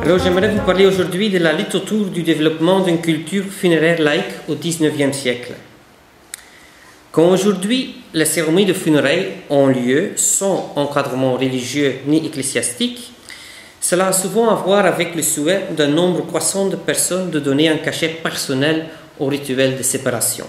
Alors j'aimerais vous parler aujourd'hui de la lutte autour du développement d'une culture funéraire laïque au XIXe siècle. Quand aujourd'hui les cérémonies de funérailles ont lieu sans encadrement religieux ni ecclésiastique, cela a souvent à voir avec le souhait d'un nombre croissant de personnes de donner un cachet personnel au rituel de séparation.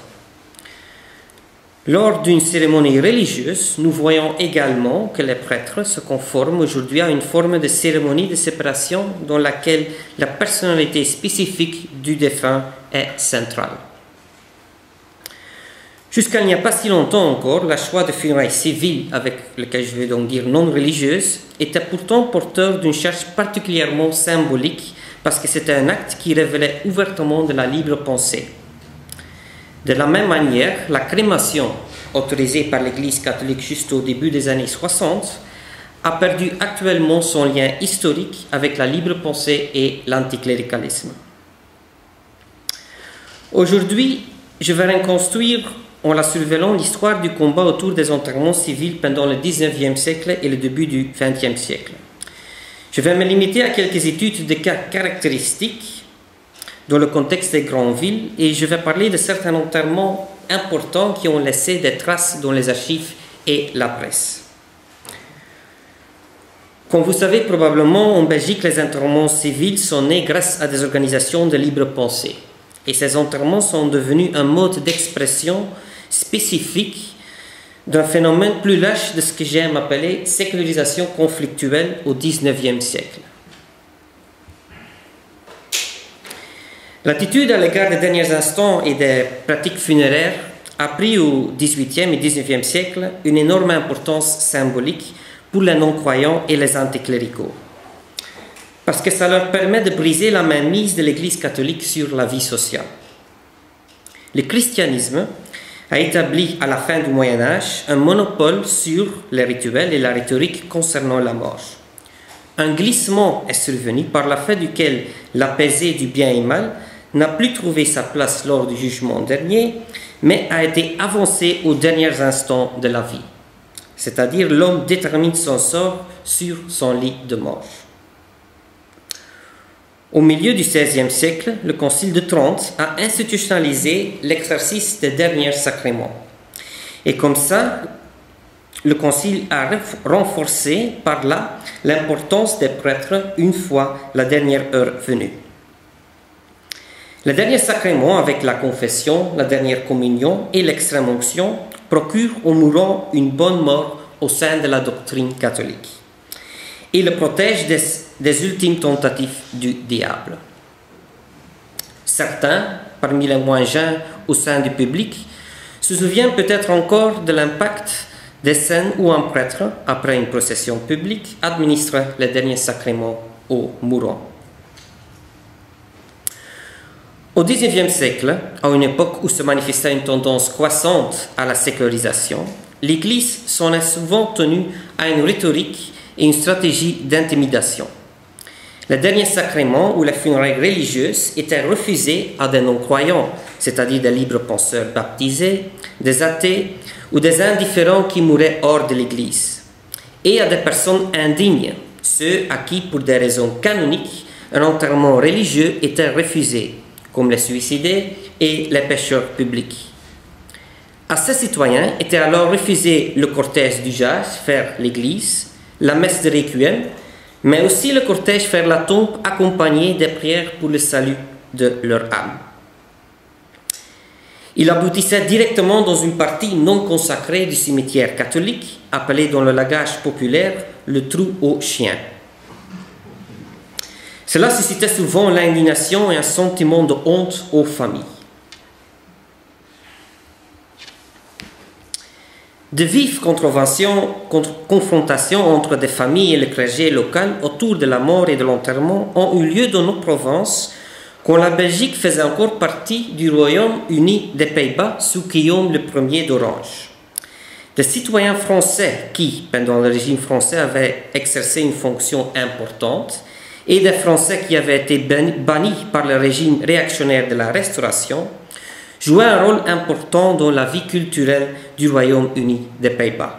Lors d'une cérémonie religieuse, nous voyons également que les prêtres se conforment aujourd'hui à une forme de cérémonie de séparation dans laquelle la personnalité spécifique du défunt est centrale. Jusqu'à il n'y a pas si longtemps encore, le choix de funérailles civiles, avec lequel je vais donc dire non religieuses, était pourtant porteur d'une charge particulièrement symbolique parce que c'était un acte qui révélait ouvertement de la libre pensée. De la même manière, la crémation, autorisée par l'Église catholique juste au début des années 60, a perdu actuellement son lien historique avec la libre pensée et l'anticléricalisme. Aujourd'hui, je vais reconstruire en la surveillant l'histoire du combat autour des enterrements civils pendant le XIXe siècle et le début du XXe siècle. Je vais me limiter à quelques études de cas caractéristiques dans le contexte des grandes villes et je vais parler de certains enterrements importants qui ont laissé des traces dans les archives et la presse. Comme vous savez probablement, en Belgique, les enterrements civils sont nés grâce à des organisations de libre pensée. Et ces enterrements sont devenus un mode d'expression spécifique d'un phénomène plus large de ce que j'aime appeler sécularisation conflictuelle au XIXe siècle. L'attitude à l'égard des derniers instants et des pratiques funéraires a pris au XVIIIe et XIXe siècle une énorme importance symbolique pour les non-croyants et les anticléricaux, parce que ça leur permet de briser la mainmise de l'Église catholique sur la vie sociale. Le christianisme a établi à la fin du Moyen-Âge un monopole sur les rituels et la rhétorique concernant la mort. Un glissement est survenu par le fait duquel la pesée du bien et mal n'a plus trouvé sa place lors du jugement dernier, mais a été avancée aux derniers instants de la vie. C'est-à-dire l'homme détermine son sort sur son lit de mort. Au milieu du XVIe siècle, le Concile de Trente a institutionnalisé l'exercice des derniers sacrements. Et comme ça, le Concile a renforcé par là l'importance des prêtres une fois la dernière heure venue. Les derniers sacrements, avec la confession, la dernière communion et l'extrême-onction, procurent aux mourants une bonne mort au sein de la doctrine catholique et le protègent des ultimes tentatives du diable. Certains, parmi les moins jeunes au sein du public, se souviennent peut-être encore de l'impact des scènes où un prêtre, après une procession publique, administre les derniers sacrements aux mourants. Au XIXe siècle, à une époque où se manifestait une tendance croissante à la sécularisation, l'Église s'en est souvent tenue à une rhétorique et une stratégie d'intimidation. Les derniers sacrements ou les funérailles religieuses étaient refusés à des non-croyants, c'est-à-dire des libres penseurs baptisés, des athées ou des indifférents qui mouraient hors de l'Église, et à des personnes indignes, ceux à qui, pour des raisons canoniques, un enterrement religieux était refusé, comme les suicidés et les pécheurs publics. À ces citoyens était alors refusé le cortège d'usage vers l'église, la messe de requiem, mais aussi le cortège vers la tombe accompagné des prières pour le salut de leur âme. Il aboutissait directement dans une partie non consacrée du cimetière catholique, appelée dans le langage populaire le trou aux chiens. Cela suscitait souvent l'indignation et un sentiment de honte aux familles. De vives confrontations entre des familles et le clergé local autour de la mort et de l'enterrement ont eu lieu dans nos provinces quand la Belgique faisait encore partie du Royaume-Uni des Pays-Bas sous Guillaume Ier d'Orange. Des citoyens français qui, pendant le régime français, avaient exercé une fonction importante et des Français qui avaient été bannis par le régime réactionnaire de la Restauration jouait un rôle important dans la vie culturelle du Royaume-Uni des Pays-Bas.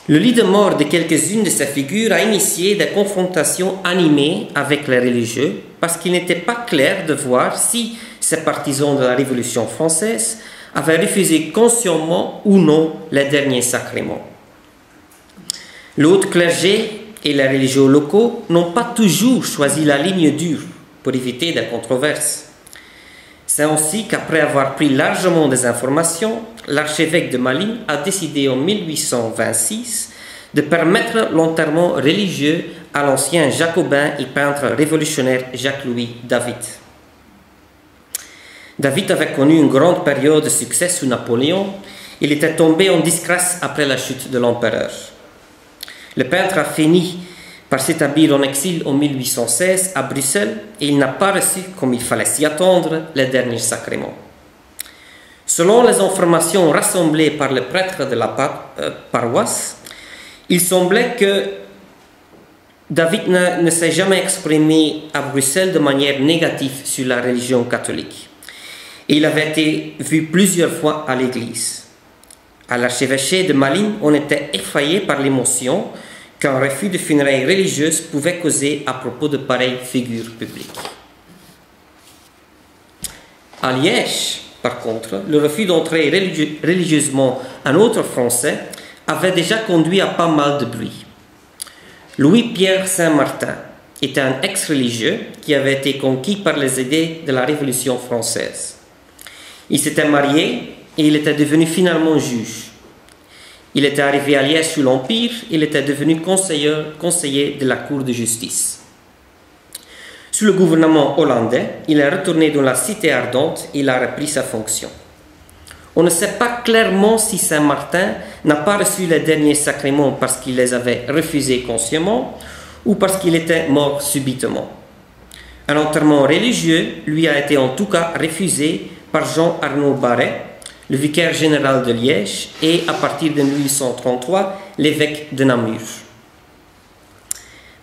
Le lit de mort de quelques-unes de ces figures a initié des confrontations animées avec les religieux parce qu'il n'était pas clair de voir si ces partisans de la Révolution française avaient refusé consciemment ou non les derniers sacrements. Le haut clergé et les religieux locaux n'ont pas toujours choisi la ligne dure pour éviter des controverses. C'est ainsi qu'après avoir pris largement des informations, l'archevêque de Malines a décidé en 1826 de permettre l'enterrement religieux à l'ancien jacobin et peintre révolutionnaire Jacques-Louis David. David avait connu une grande période de succès sous Napoléon. Il était tombé en disgrâce après la chute de l'empereur. Le peintre a fini par s'établir en exil en 1816 à Bruxelles et il n'a pas reçu, comme il fallait s'y attendre, les derniers sacrements. Selon les informations rassemblées par le prêtre de la paroisse, il semblait que David ne s'est jamais exprimé à Bruxelles de manière négative sur la religion catholique. Et il avait été vu plusieurs fois à l'église. À l'archevêché de Malines, on était effrayé par l'émotion qu'un refus de funérailles religieuses pouvait causer à propos de pareilles figures publiques. À Liège, par contre, le refus d'entrer religieusement un autre Français avait déjà conduit à pas mal de bruit. Louis-Pierre Saint-Martin était un ex-religieux qui avait été conquis par les idées de la Révolution française. Il s'était marié et il était devenu finalement juge. Il était arrivé à Liège sous l'Empire, il était devenu conseiller de la Cour de justice. Sous le gouvernement hollandais, il est retourné dans la cité ardente et il a repris sa fonction. On ne sait pas clairement si Saint-Martin n'a pas reçu les derniers sacrements parce qu'il les avait refusés consciemment ou parce qu'il était mort subitement. Un enterrement religieux lui a été en tout cas refusé par Jean-Arnaud Barret, le vicaire général de Liège, et à partir de 1833, l'évêque de Namur.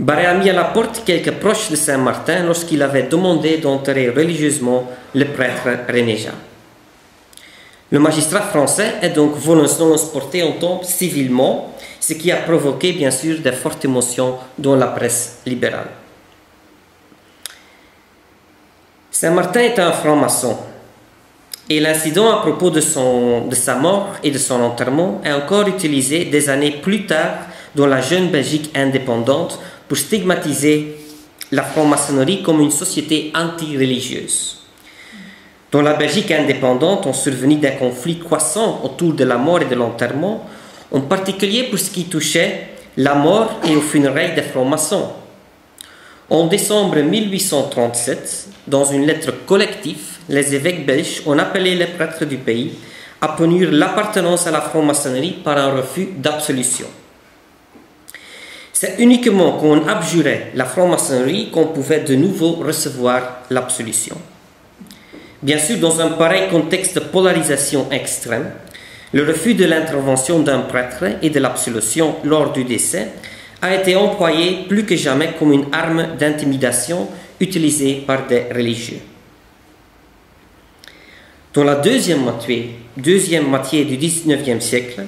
Barret a mis à la porte quelques proches de Saint-Martin lorsqu'il avait demandé d'enterrer religieusement le prêtre René Jean. Le magistrat français est donc volontairement porté en tombe civilement, ce qui a provoqué bien sûr de fortes émotions dans la presse libérale. Saint-Martin est un franc-maçon. Et l'incident à propos de sa mort et de son enterrement est encore utilisé des années plus tard dans la jeune Belgique indépendante pour stigmatiser la franc-maçonnerie comme une société anti-religieuse. Dans la Belgique indépendante, ont survenu des conflits croissants autour de la mort et de l'enterrement, en particulier pour ce qui touchait la mort et aux funérailles des francs-maçons. En décembre 1837, dans une lettre collective, les évêques belges ont appelé les prêtres du pays à punir l'appartenance à la franc-maçonnerie par un refus d'absolution. C'est uniquement quand on abjurait la franc-maçonnerie qu'on pouvait de nouveau recevoir l'absolution. Bien sûr, dans un pareil contexte de polarisation extrême, le refus de l'intervention d'un prêtre et de l'absolution lors du décès a été employé plus que jamais comme une arme d'intimidation utilisée par des religieux. Dans la deuxième moitié du XIXe siècle,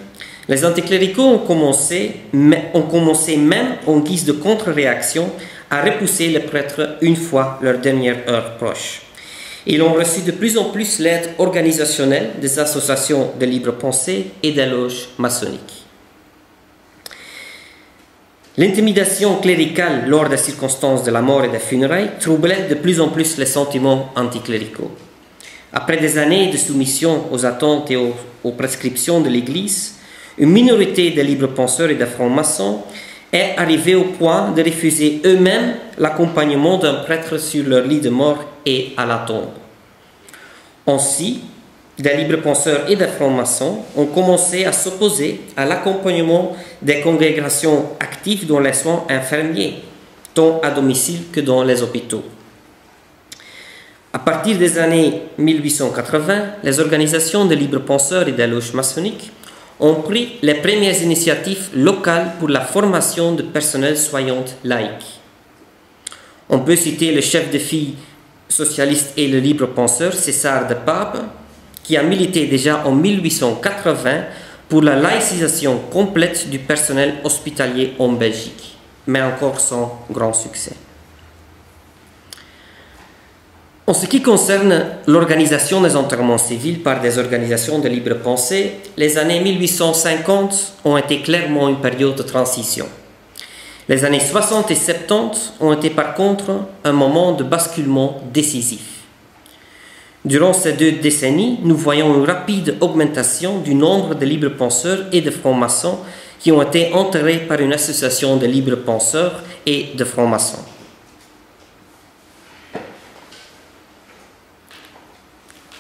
les anticléricaux ont commencé même en guise de contre-réaction à repousser les prêtres une fois leur dernière heure proche. Ils ont reçu de plus en plus l'aide organisationnelle des associations de libre pensée et des loges maçonniques. L'intimidation cléricale lors des circonstances de la mort et des funérailles troublait de plus en plus les sentiments anticléricaux. Après des années de soumission aux attentes et aux prescriptions de l'Église, une minorité des libres penseurs et des francs-maçons est arrivée au point de refuser eux-mêmes l'accompagnement d'un prêtre sur leur lit de mort et à la tombe. Ainsi, des libres penseurs et des francs-maçons ont commencé à s'opposer à l'accompagnement des congrégations actives dans les soins infirmiers, tant à domicile que dans les hôpitaux. À partir des années 1880, les organisations de libres penseurs et des loges maçonniques ont pris les premières initiatives locales pour la formation de personnel soignant laïque. On peut citer le chef de file socialiste et le libre penseur César de Pape, qui a milité déjà en 1880 pour la laïcisation complète du personnel hospitalier en Belgique, mais encore sans grand succès. En ce qui concerne l'organisation des enterrements civils par des organisations de libre pensée, les années 1850 ont été clairement une période de transition. Les années 60 et 70 ont été par contre un moment de basculement décisif. Durant ces 2 décennies, nous voyons une rapide augmentation du nombre de libres penseurs et de francs-maçons qui ont été enterrés par une association de libres penseurs et de francs-maçons.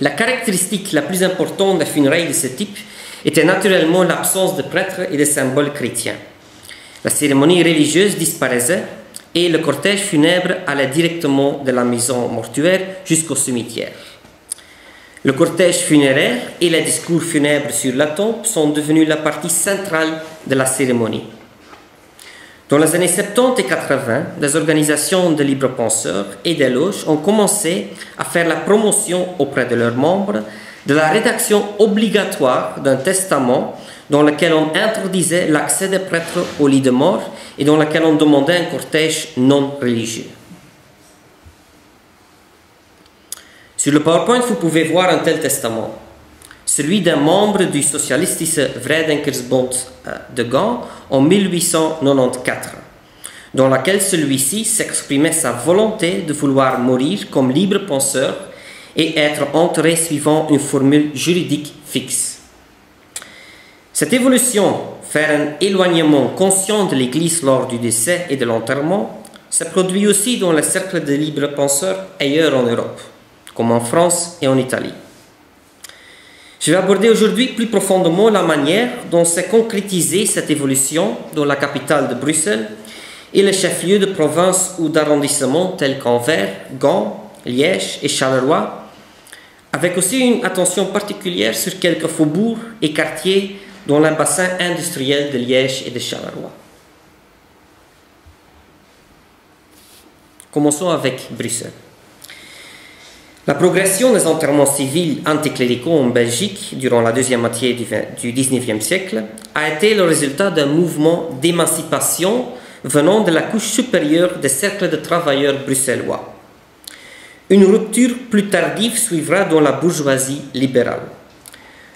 La caractéristique la plus importante des funérailles de ce type était naturellement l'absence de prêtres et de symboles chrétiens. La cérémonie religieuse disparaissait et le cortège funèbre allait directement de la maison mortuaire jusqu'au cimetière. Le cortège funéraire et les discours funèbres sur la tombe sont devenus la partie centrale de la cérémonie. Dans les années 70 et 80, des organisations de libres penseurs et des loges ont commencé à faire la promotion auprès de leurs membres de la rédaction obligatoire d'un testament dans lequel on interdisait l'accès des prêtres au lit de mort et dans lequel on demandait un cortège non religieux. Sur le PowerPoint, vous pouvez voir un tel testament. Celui d'un membre du Socialistische Vrijdenkersbond de Gand en 1894, dans laquelle celui-ci s'exprimait sa volonté de vouloir mourir comme libre penseur et être enterré suivant une formule juridique fixe. Cette évolution, faire un éloignement conscient de l'Église lors du décès et de l'enterrement, se produit aussi dans les cercles de libres penseurs ailleurs en Europe, comme en France et en Italie. Je vais aborder aujourd'hui plus profondément la manière dont s'est concrétisée cette évolution dans la capitale de Bruxelles et les chefs-lieux de province ou d'arrondissement tels qu'Anvers, Gand, Liège et Charleroi, avec aussi une attention particulière sur quelques faubourgs et quartiers dans le bassin industriel de Liège et de Charleroi. Commençons avec Bruxelles. La progression des enterrements civils anticléricaux en Belgique durant la deuxième moitié du XIXe siècle a été le résultat d'un mouvement d'émancipation venant de la couche supérieure des cercles de travailleurs bruxellois. Une rupture plus tardive suivra dans la bourgeoisie libérale.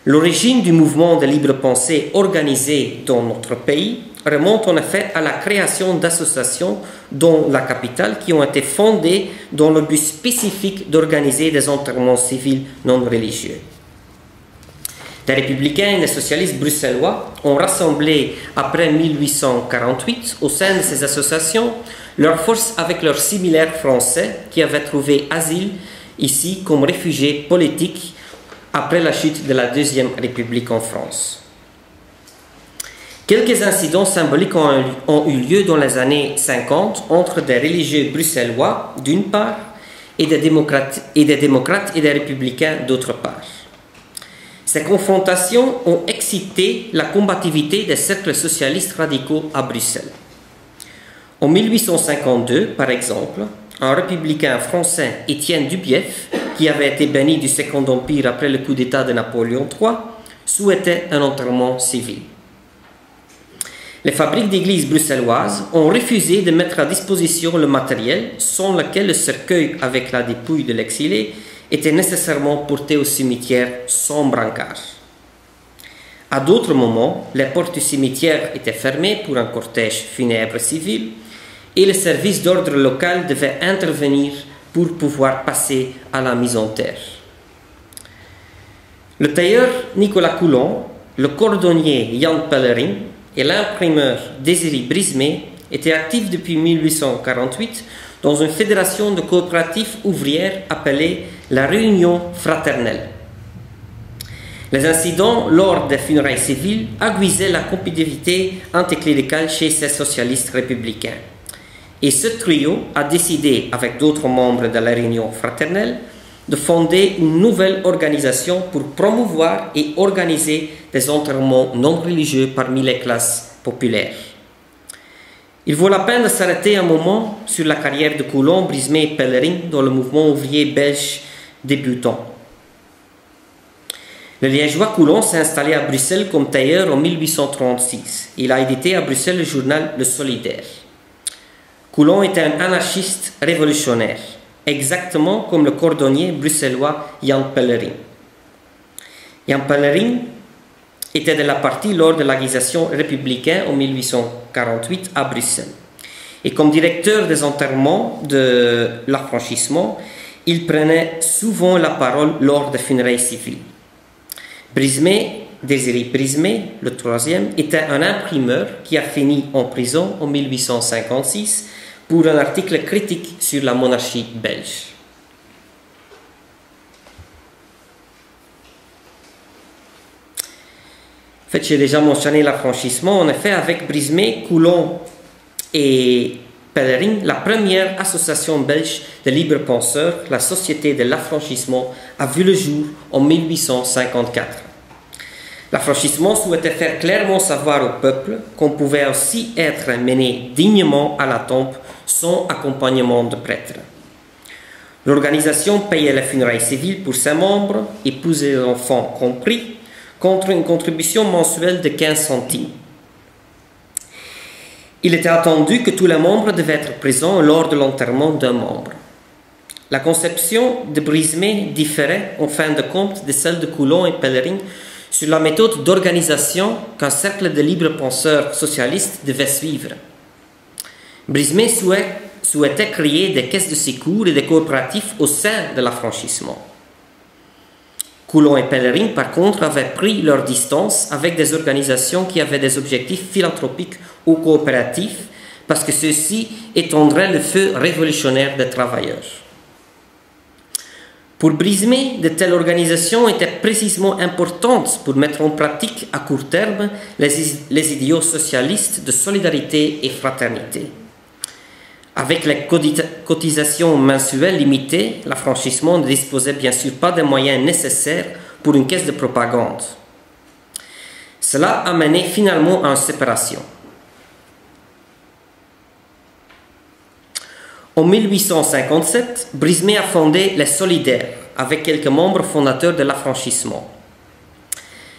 L'origine du mouvement de libre pensée organisé dans notre pays remonte en effet à la création d'associations dans la capitale qui ont été fondées dans le but spécifique d'organiser des enterrements civils non religieux. Des républicains et des socialistes bruxellois ont rassemblé après 1848 au sein de ces associations leurs forces avec leurs similaires français qui avaient trouvé asile ici comme réfugiés politiques après la chute de la Deuxième République en France. Quelques incidents symboliques ont eu lieu dans les années 50 entre des religieux bruxellois d'une part et des démocrates et des républicains d'autre part. Ces confrontations ont excité la combativité des cercles socialistes radicaux à Bruxelles. En 1852, par exemple, un républicain français, Étienne Dubief, qui avait été banni du Second Empire après le coup d'État de Napoléon III, souhaitait un enterrement civil. Les fabriques d'églises bruxelloises ont refusé de mettre à disposition le matériel sans lequel le cercueil avec la dépouille de l'exilé était nécessairement porté au cimetière sans brancard. À d'autres moments, les portes du cimetière étaient fermées pour un cortège funèbre civil et le service d'ordre local devait intervenir pour pouvoir passer à la mise en terre. Le tailleur Nicolas Coulon, le cordonnier Jan Pellerin et l'imprimeur Désiré Brismé étaient actifs depuis 1848 dans une fédération de coopératives ouvrières appelée la Réunion fraternelle. Les incidents lors des funérailles civiles aiguisaient la compétitivité anticléricale chez ces socialistes républicains. Et ce trio a décidé, avec d'autres membres de la Réunion fraternelle, de fonder une nouvelle organisation pour promouvoir et organiser des enterrements non religieux parmi les classes populaires. Il vaut la peine de s'arrêter un moment sur la carrière de Coulon, Brismé et Pellerin dans le mouvement ouvrier belge débutant. Le liégeois Coulon s'est installé à Bruxelles comme tailleur en 1836. Il a édité à Bruxelles le journal Le Solidaire. Coulon était un anarchiste révolutionnaire, exactement comme le cordonnier bruxellois Jan Pellerin. Jan Pellerin était de la partie lors de l'agrégation républicaine en 1848 à Bruxelles. Et comme directeur des enterrements de l'affranchissement, il prenait souvent la parole lors des funérailles civiles. Brismé, Désiré Brismé, le troisième, était un imprimeur qui a fini en prison en 1856 pour un article critique sur la monarchie belge. En fait, j'ai déjà mentionné l'affranchissement. En effet, avec Brismé, Coulon et Pellerin, la première association belge de libres penseurs, la Société de l'affranchissement, a vu le jour en 1854. L'affranchissement souhaitait faire clairement savoir au peuple qu'on pouvait aussi être mené dignement à la tombe sans accompagnement de prêtres. L'organisation payait les funérailles civiles pour ses membres, épouses et enfants compris, contre une contribution mensuelle de 15 centimes. Il était attendu que tous les membres devaient être présents lors de l'enterrement d'un membre. La conception de Brismé différait en fin de compte de celle de Coulon et Pellerin sur la méthode d'organisation qu'un cercle de libres penseurs socialistes devait suivre. Brismé souhaitait créer des caisses de secours et des coopératifs au sein de l'affranchissement. Coulon et Pellerin, par contre, avaient pris leur distance avec des organisations qui avaient des objectifs philanthropiques ou coopératifs parce que ceux-ci étendraient le feu révolutionnaire des travailleurs. Pour Brismé, de telles organisations étaient précisément importantes pour mettre en pratique à court terme les idéaux socialistes de solidarité et fraternité. Avec les cotisations mensuelles limitées, l'affranchissement ne disposait bien sûr pas des moyens nécessaires pour une caisse de propagande. Cela a mené finalement à une séparation. En 1857, Brismé a fondé les Solidaires avec quelques membres fondateurs de l'affranchissement.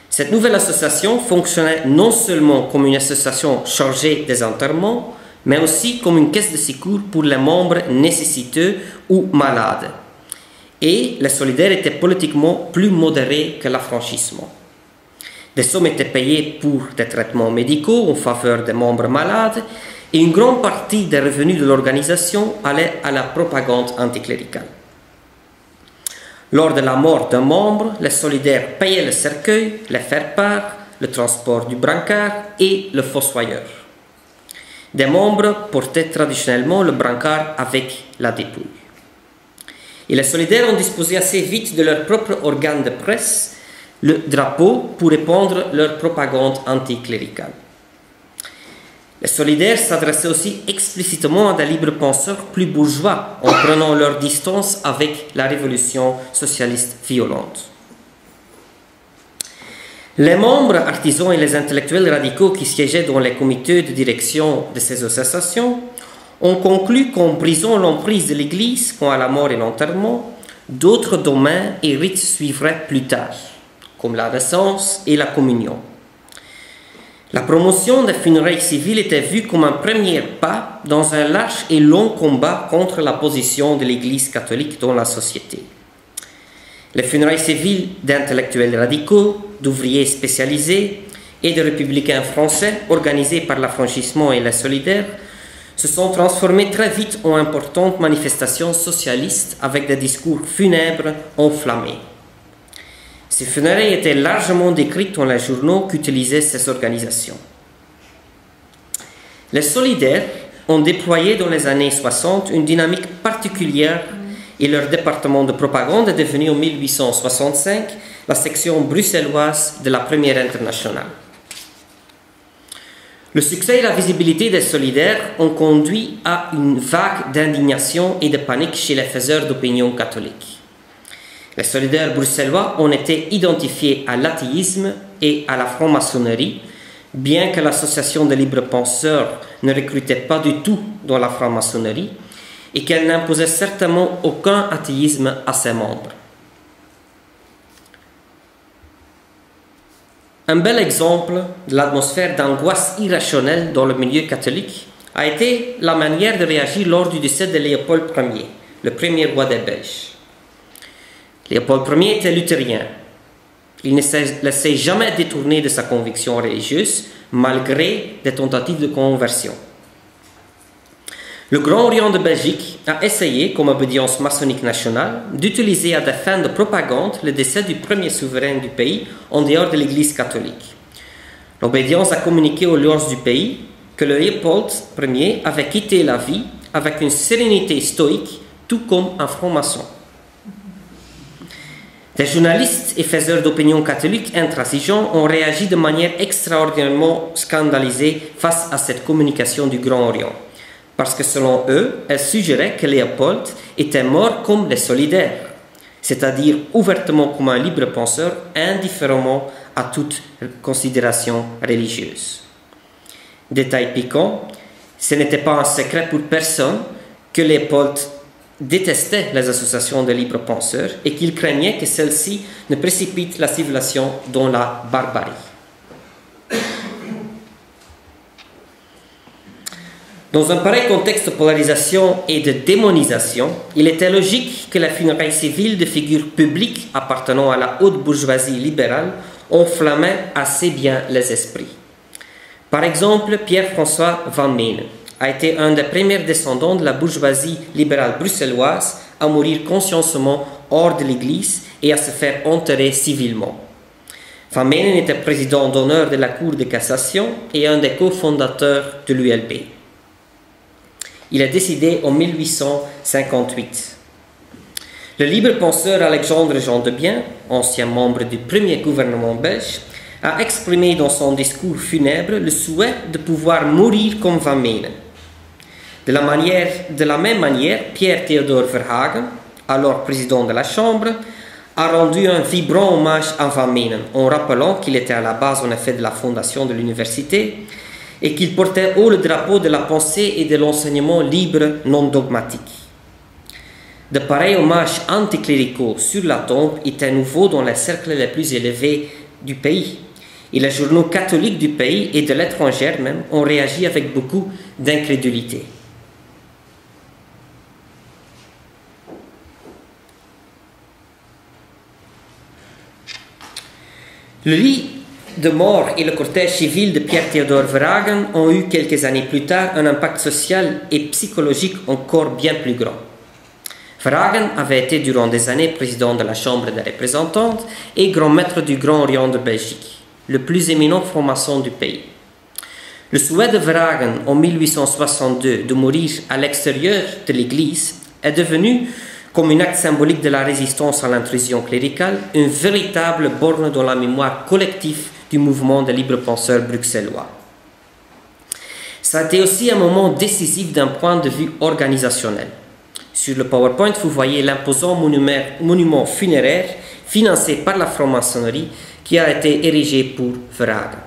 Cette nouvelle association fonctionnait non seulement comme une association chargée des enterrements, mais aussi comme une caisse de secours pour les membres nécessiteux ou malades. Et les solidaires étaient politiquement plus modérés que l'affranchissement. Des sommes étaient payées pour des traitements médicaux en faveur des membres malades et une grande partie des revenus de l'organisation allait à la propagande anticléricale. Lors de la mort d'un membre, les solidaires payaient le cercueil, les faire-part, le transport du brancard et le fossoyeur. Des membres portaient traditionnellement le brancard avec la dépouille. Et les solidaires ont disposé assez vite de leur propre organe de presse, le drapeau, pour répandre leur propagande anticléricale. Les solidaires s'adressaient aussi explicitement à des libres penseurs plus bourgeois en prenant leur distance avec la révolution socialiste violente. Les membres, artisans et les intellectuels radicaux qui siégeaient dans les comités de direction de ces associations ont conclu qu'en brisant l'emprise de l'Église quant à la mort et l'enterrement, d'autres domaines et rites suivraient plus tard, comme la naissance et la communion. La promotion des funérailles civiles était vue comme un premier pas dans un large et long combat contre la position de l'Église catholique dans la société. Les funérailles civiles d'intellectuels radicaux, d'ouvriers spécialisés et de républicains français organisés par l'affranchissement et les solidaires se sont transformées très vite en importantes manifestations socialistes avec des discours funèbres enflammés. Ces funérailles étaient largement décrites dans les journaux qu'utilisaient ces organisations. Les solidaires ont déployé dans les années 60 une dynamique particulière et leur département de propagande est devenu en 1865 la section bruxelloise de la Première Internationale. Le succès et la visibilité des solidaires ont conduit à une vague d'indignation et de panique chez les faiseurs d'opinion catholiques. Les solidaires bruxellois ont été identifiés à l'athéisme et à la franc-maçonnerie, bien que l'association des libres penseurs ne recrutait pas du tout dans la franc-maçonnerie et qu'elle n'imposait certainement aucun athéisme à ses membres. Un bel exemple de l'atmosphère d'angoisse irrationnelle dans le milieu catholique a été la manière de réagir lors du décès de Léopold Ier, le premier roi des Belges. Léopold Ier était luthérien. Il ne s'est laissé jamais détourner de sa conviction religieuse, malgré des tentatives de conversion. Le Grand Orient de Belgique a essayé, comme obédience maçonnique nationale, d'utiliser à des fins de propagande le décès du premier souverain du pays en dehors de l'Église catholique. L'obédience a communiqué aux lords du pays que le Léopold Ier avait quitté la vie avec une sérénité stoïque, tout comme un franc-maçon. Des journalistes et faiseurs d'opinion catholiques intransigeants ont réagi de manière extraordinairement scandalisée face à cette communication du Grand Orient, parce que selon eux, elle suggérait que Léopold était mort comme les solidaires, c'est-à-dire ouvertement comme un libre penseur, indifféremment à toute considération religieuse. Détail piquant, ce n'était pas un secret pour personne que Léopold détestait les associations de libres penseurs et qu'il craignait que celles-ci ne précipitent la civilisation dans la barbarie. Dans un pareil contexte de polarisation et de démonisation, il était logique que la funéraille civile de figures publiques appartenant à la haute bourgeoisie libérale enflammait assez bien les esprits. Par exemple, Pierre-François Van Menen a été un des premiers descendants de la bourgeoisie libérale bruxelloise à mourir consciencieusement hors de l'Église et à se faire enterrer civilement. Van Menen était président d'honneur de la Cour de cassation et un des cofondateurs de l'ULB. Il est décédé en 1858. Le libre penseur Alexandre Jean Debien, ancien membre du premier gouvernement belge, a exprimé dans son discours funèbre le souhait de pouvoir mourir comme Van Menen. De la même manière, Pierre Théodore Verhagen, alors président de la Chambre, a rendu un vibrant hommage à Van Menen en rappelant qu'il était à la base en effet de la fondation de l'université et qu'il portait haut le drapeau de la pensée et de l'enseignement libre non dogmatique. De pareils hommages anticléricaux sur la tombe étaient nouveaux dans les cercles les plus élevés du pays. Et les journaux catholiques du pays et de l'étranger même ont réagi avec beaucoup d'incrédulité. Le lit de mort et le cortège civil de Pierre Théodore Verhagen ont eu quelques années plus tard un impact social et psychologique encore bien plus grand. Verhagen avait été durant des années président de la Chambre des représentants et grand maître du Grand Orient de Belgique, le plus éminent franc-maçon du pays. Le souhait de Verhagen en 1862 de mourir à l'extérieur de l'Église est devenu, comme un acte symbolique de la résistance à l'intrusion cléricale, une véritable borne dans la mémoire collective du mouvement des libres penseurs bruxellois. Ça a été aussi un moment décisif d'un point de vue organisationnel. Sur le PowerPoint, vous voyez l'imposant monument funéraire financé par la franc-maçonnerie qui a été érigé pour Verhagen.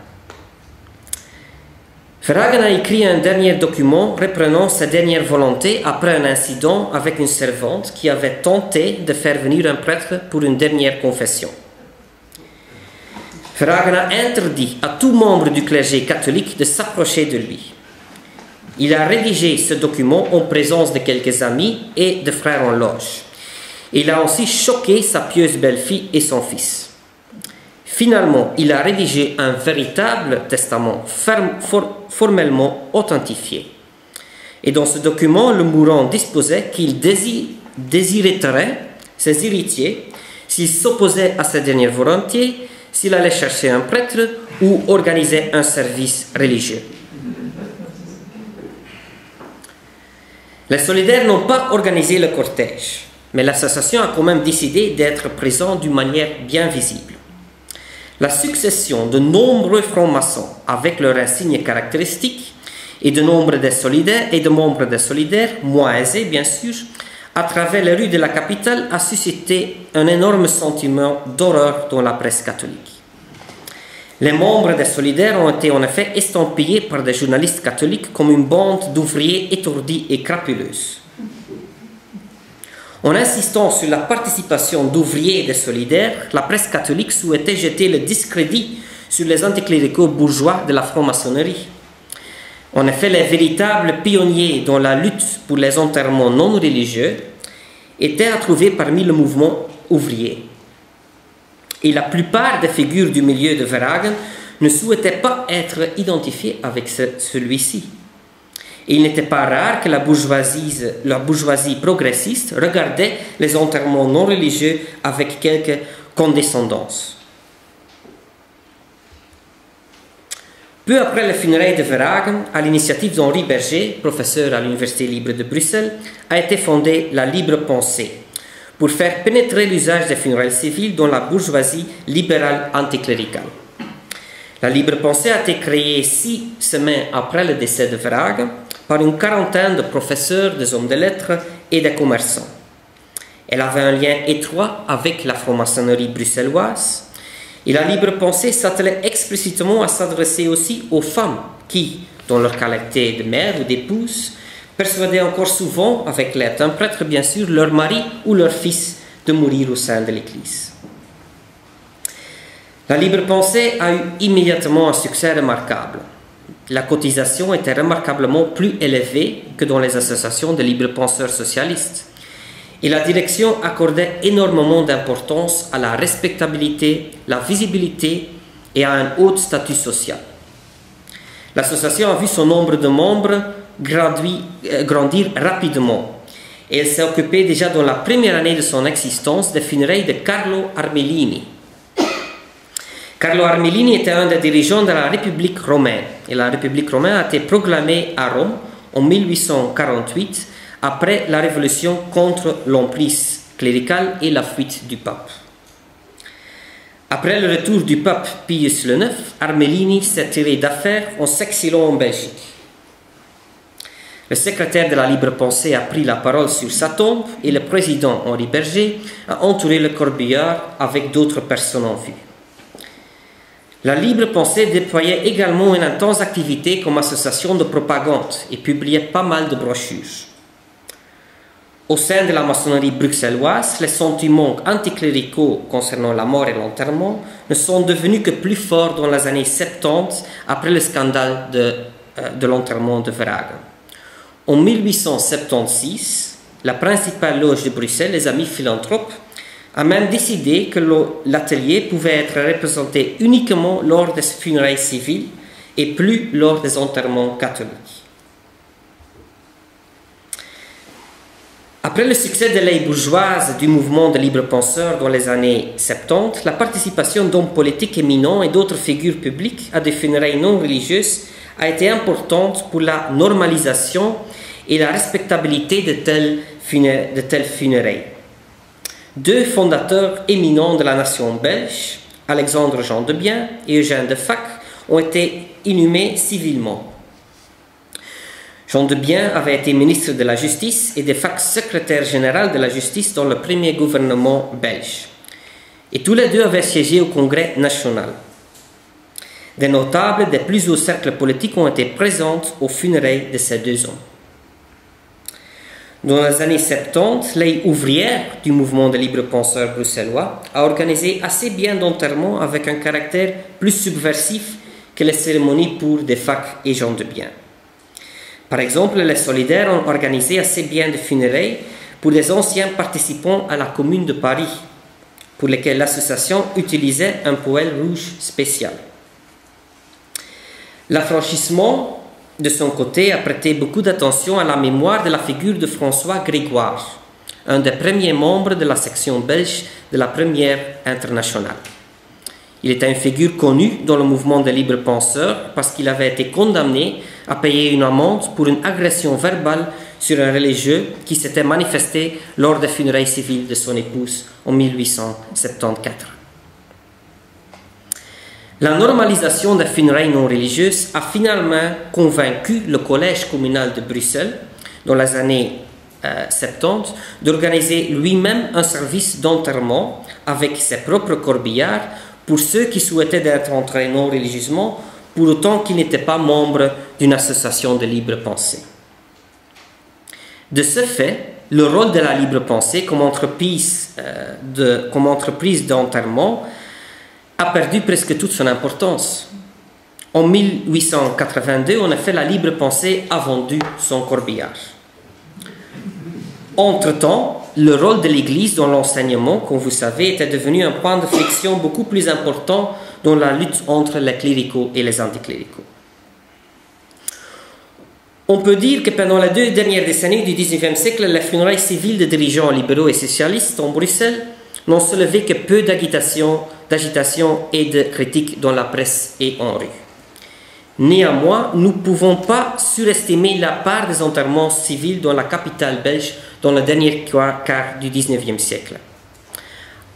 Verhagen a écrit un dernier document reprenant sa dernière volonté après un incident avec une servante qui avait tenté de faire venir un prêtre pour une dernière confession. Verhagen a interdit à tout membre du clergé catholique de s'approcher de lui. Il a rédigé ce document en présence de quelques amis et de frères en loge. Il a aussi choqué sa pieuse belle-fille et son fils. Finalement, il a rédigé un véritable testament formellement authentifié. Et dans ce document, le mourant disposait qu'il désirerait ses héritiers s'il s'opposait à sa dernière volonté, s'il allait chercher un prêtre ou organiser un service religieux. Les solidaires n'ont pas organisé le cortège, mais l'association a quand même décidé d'être présente d'une manière bien visible. La succession de nombreux francs-maçons avec leurs insignes caractéristiques et de nombre de solidaires et de membres des solidaires, moins aisés bien sûr, à travers les rues de la capitale a suscité un énorme sentiment d'horreur dans la presse catholique. Les membres des Solidaires ont été en effet estampillés par des journalistes catholiques comme une bande d'ouvriers étourdis et crapuleux. En insistant sur la participation d'ouvriers des Solidaires, la presse catholique souhaitait jeter le discrédit sur les anticléricaux bourgeois de la franc-maçonnerie. En effet, les véritables pionniers dans la lutte pour les enterrements non religieux étaient à trouver parmi le mouvement ouvrier. Et la plupart des figures du milieu de Veragen ne souhaitaient pas être identifiées avec celui-ci. Et il n'était pas rare que la bourgeoisie progressiste regardait les enterrements non religieux avec quelque condescendance. Peu après les funérailles de Veragen, à l'initiative d'Henri Berger, professeur à l'Université libre de Bruxelles, a été fondée la Libre Pensée, pour faire pénétrer l'usage des funérailles civiles dans la bourgeoisie libérale anticléricale. La Libre Pensée a été créée 6 semaines après le décès de Veragen par une quarantaine de professeurs, des hommes de lettres et des commerçants. Elle avait un lien étroit avec la franc-maçonnerie bruxelloise, et la Libre Pensée s'attelait explicitement à s'adresser aussi aux femmes qui, dans leur qualité de mère ou d'épouse, persuadaient encore souvent, avec l'aide d'un prêtre bien sûr, leur mari ou leur fils de mourir au sein de l'Église. La Libre Pensée a eu immédiatement un succès remarquable. La cotisation était remarquablement plus élevée que dans les associations de libres penseurs socialistes. Et la direction accordait énormément d'importance à la respectabilité, la visibilité et à un haut statut social. L'association a vu son nombre de membres grandir rapidement. Et elle s'est occupée déjà dans la première année de son existence des funérailles de Carlo Armelini. Carlo Armelini était un des dirigeants de la République romaine. Et la République romaine a été proclamée à Rome en 1848 après la révolution contre l'emprise cléricale et la fuite du pape. Après le retour du pape Pius IX, Armelini s'est tiré d'affaire en s'exilant en Belgique. Le secrétaire de la Libre Pensée a pris la parole sur sa tombe et le président Henri Berger a entouré le corbillard avec d'autres personnes en vue. La Libre Pensée déployait également une intense activité comme association de propagande et publiait pas mal de brochures. Au sein de la maçonnerie bruxelloise, les sentiments anticléricaux concernant la mort et l'enterrement ne sont devenus que plus forts dans les années 70 après le scandale de l'enterrement de Veragen. En 1876, la principale loge de Bruxelles, les Amis Philanthropes, a même décidé que l'atelier pouvait être représenté uniquement lors des funérailles civiles et plus lors des enterrements catholiques. Après le succès de l'aile bourgeoise du mouvement de libres penseurs dans les années 70, la participation d'hommes politiques éminents et d'autres figures publiques à des funérailles non religieuses a été importante pour la normalisation et la respectabilité de telles funérailles. 2 fondateurs éminents de la nation belge, Alexandre Jean Debien et Eugène Defac, ont été inhumés civilement. Jean Debien avait été ministre de la Justice et Defac secrétaire général de la Justice dans le premier gouvernement belge. Et tous les deux avaient siégé au Congrès national. Des notables des plus hauts cercles politiques ont été présents aux funérailles de ces 2 hommes. Dans les années 70, l'aile ouvrière du mouvement de libres penseurs bruxellois a organisé assez bien d'enterrements avec un caractère plus subversif que les cérémonies pour Defac et Jean Debien. Par exemple, les Solidaires ont organisé assez bien de funérailles pour les anciens participants à la Commune de Paris, pour lesquels l'association utilisait un poêle rouge spécial. L'affranchissement, de son côté, a prêté beaucoup d'attention à la mémoire de la figure de François Grégoire, un des premiers membres de la section belge de la Première Internationale. Il était une figure connue dans le mouvement des libres penseurs parce qu'il avait été condamné à payer une amende pour une agression verbale sur un religieux qui s'était manifesté lors des funérailles civiles de son épouse en 1874. La normalisation des funérailles non religieuses a finalement convaincu le collège communal de Bruxelles, dans les années 70, d'organiser lui-même un service d'enterrement avec ses propres corbillards pour ceux qui souhaitaient être entrés non religieusement, pour autant qu'ils n'étaient pas membres d'une association de libre pensée. De ce fait, le rôle de la libre pensée comme entreprise d'enterrement a perdu presque toute son importance. En 1882, en effet, la libre pensée a vendu son corbillard. Entre-temps, le rôle de l'Église dans l'enseignement, comme vous savez, était devenu un point de friction beaucoup plus important dans la lutte entre les cléricaux et les anticléricaux. On peut dire que pendant les 2 dernières décennies du XIXe siècle, les funérailles civiles de dirigeants libéraux et socialistes en Bruxelles n'ont soulevé que peu d'agitation et de critiques dans la presse et en rue. Néanmoins, nous ne pouvons pas surestimer la part des enterrements civils dans la capitale belge dans le dernier quart du XIXe siècle.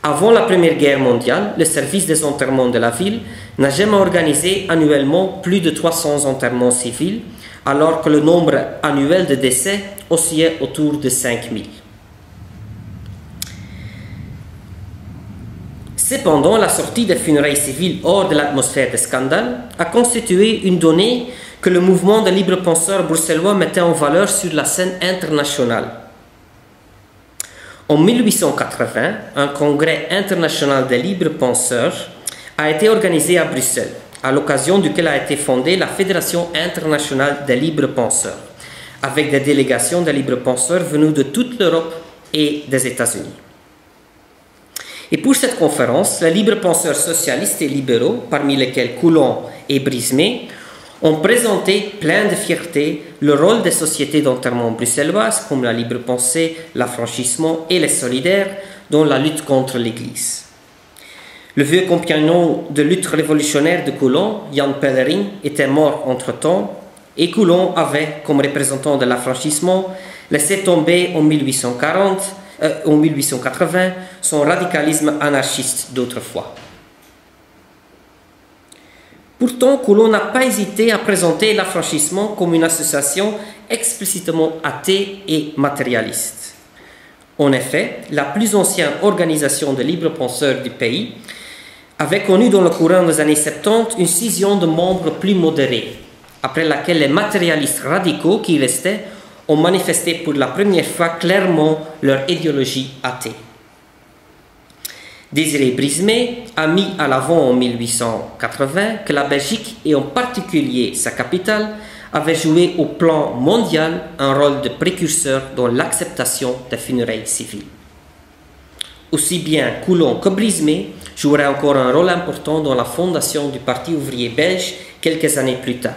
Avant la Première Guerre mondiale, le service des enterrements de la ville n'a jamais organisé annuellement plus de 300 enterrements civils, alors que le nombre annuel de décès oscillait autour de 5000. Cependant, la sortie des funérailles civiles hors de l'atmosphère de scandale a constitué une donnée que le mouvement de libres penseurs bruxellois mettait en valeur sur la scène internationale. En 1880, un congrès international des libres penseurs a été organisé à Bruxelles, à l'occasion duquel a été fondée la Fédération internationale des libres penseurs, avec des délégations de libres penseurs venus de toute l'Europe et des États-Unis. Et pour cette conférence, les libres penseurs socialistes et libéraux, parmi lesquels Coulon et Brismé, ont présenté plein de fierté le rôle des sociétés d'enterrement bruxelloises comme la libre pensée, l'affranchissement et les solidaires dans la lutte contre l'Église. Le vieux compagnon de lutte révolutionnaire de Coulon, Jan Pellerin, était mort entre-temps et Coulon avait, comme représentant de l'affranchissement, laissé tomber en 1880 son radicalisme anarchiste d'autrefois. Pourtant, Coulon n'a pas hésité à présenter l'affranchissement comme une association explicitement athée et matérialiste. En effet, la plus ancienne organisation de libres penseurs du pays avait connu dans le courant des années 70 une scission de membres plus modérés, après laquelle les matérialistes radicaux qui restaient ont manifesté pour la première fois clairement leur idéologie athée. Désiré Brismé a mis à l'avant en 1880 que la Belgique, et en particulier sa capitale, avait joué au plan mondial un rôle de précurseur dans l'acceptation des funérailles civiles. Aussi bien Coulon que Brismé joueraient encore un rôle important dans la fondation du Parti ouvrier belge quelques années plus tard.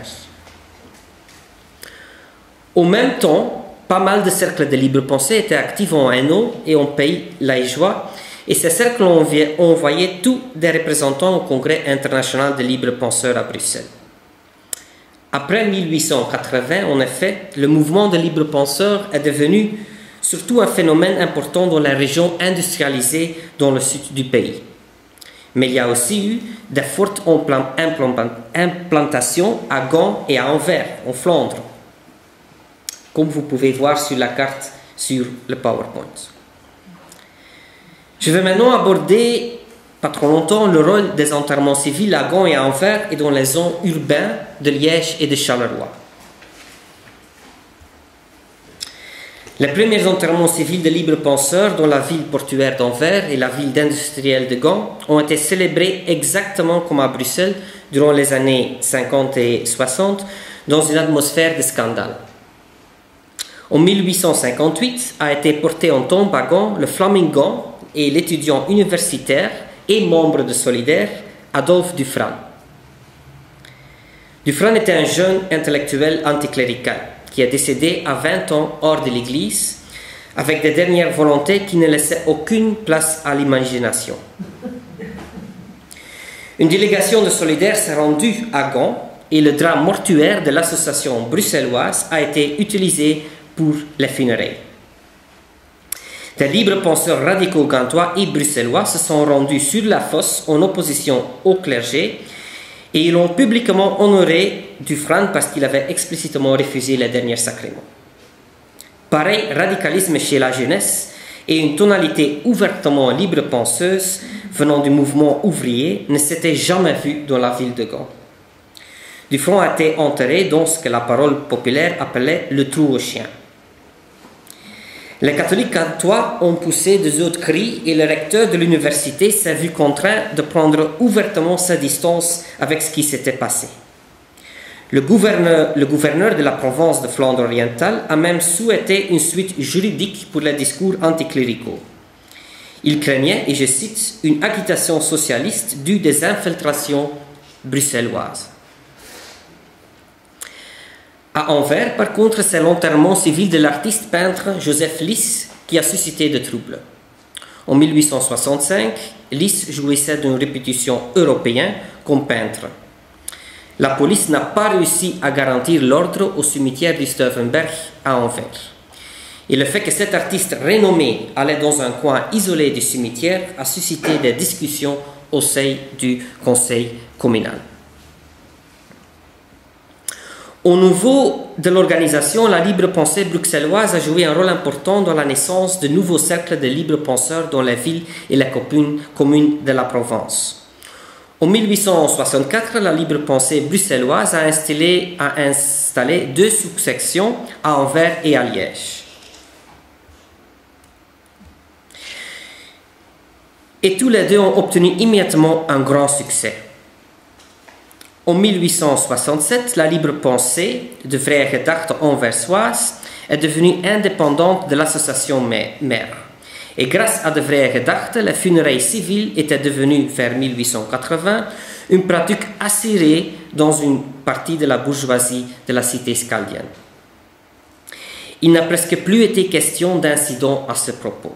Au même temps, pas mal de cercles de libre pensée étaient actifs en Hainaut et en Pays Laégeois, et ces cercles ont envoyé tous des représentants au Congrès international de libre penseurs à Bruxelles. Après 1880, en effet, le mouvement de libre penseurs est devenu surtout un phénomène important dans les régions industrialisées dans le sud du pays. Mais il y a aussi eu de fortes implantations à Gand et à Anvers, en Flandre, comme vous pouvez voir sur la carte sur le PowerPoint. Je vais maintenant aborder, pas trop longtemps, le rôle des enterrements civils à Gand et à Anvers et dans les zones urbaines de Liège et de Charleroi. Les premiers enterrements civils de libres penseurs dans la ville portuaire d'Anvers et la ville industrielle de Gand ont été célébrés exactement comme à Bruxelles durant les années 50 et 60 dans une atmosphère de scandale. En 1858 a été porté en tombe à Gand le Flamingant et l'étudiant universitaire et membre de Solidaire Adolphe Dufresne. Dufresne était un jeune intellectuel anticlérical qui est décédé à 20 ans hors de l'Église avec des dernières volontés qui ne laissaient aucune place à l'imagination. Une délégation de Solidaire s'est rendue à Gand et le drame mortuaire de l'association bruxelloise a été utilisé pour les funérailles. Des libres penseurs radicaux gantois et bruxellois se sont rendus sur la fosse en opposition au clergé et ils ont publiquement honoré Dufresne parce qu'il avait explicitement refusé les derniers sacrements. Pareil radicalisme chez la jeunesse et une tonalité ouvertement libre penseuse venant du mouvement ouvrier ne s'était jamais vu dans la ville de Gand. Dufront a été enterré dans ce que la parole populaire appelait le trou aux chiens. Les catholiques gantois ont poussé des autres cris et le recteur de l'université s'est vu contraint de prendre ouvertement sa distance avec ce qui s'était passé. Le gouverneur de la province de Flandre orientale a même souhaité une suite juridique pour les discours anticléricaux. Il craignait, et je cite, une agitation socialiste due des infiltrations bruxelloises. À Anvers, par contre, c'est l'enterrement civil de l'artiste peintre Joseph Lys qui a suscité des troubles. En 1865, Lys jouissait d'une réputation européenne comme peintre. La police n'a pas réussi à garantir l'ordre au cimetière du Stuyvenberg à Anvers. Et le fait que cet artiste renommé allait dans un coin isolé du cimetière a suscité des discussions au sein du conseil communal. Au niveau de l'organisation, la libre pensée bruxelloise a joué un rôle important dans la naissance de nouveaux cercles de libres penseurs dans les villes et les communes de la province. En 1864, la libre pensée bruxelloise a installé deux sous-sections à Anvers et à Liège. Et tous les deux ont obtenu immédiatement un grand succès. En 1867, la libre pensée de Vrije Gedachte anversoise est devenue indépendante de l'association mère. Et grâce à de Vrije Gedachte, les funérailles civiles étaient devenues, vers 1880, une pratique assurée dans une partie de la bourgeoisie de la cité scaldienne. Il n'a presque plus été question d'incidents à ce propos.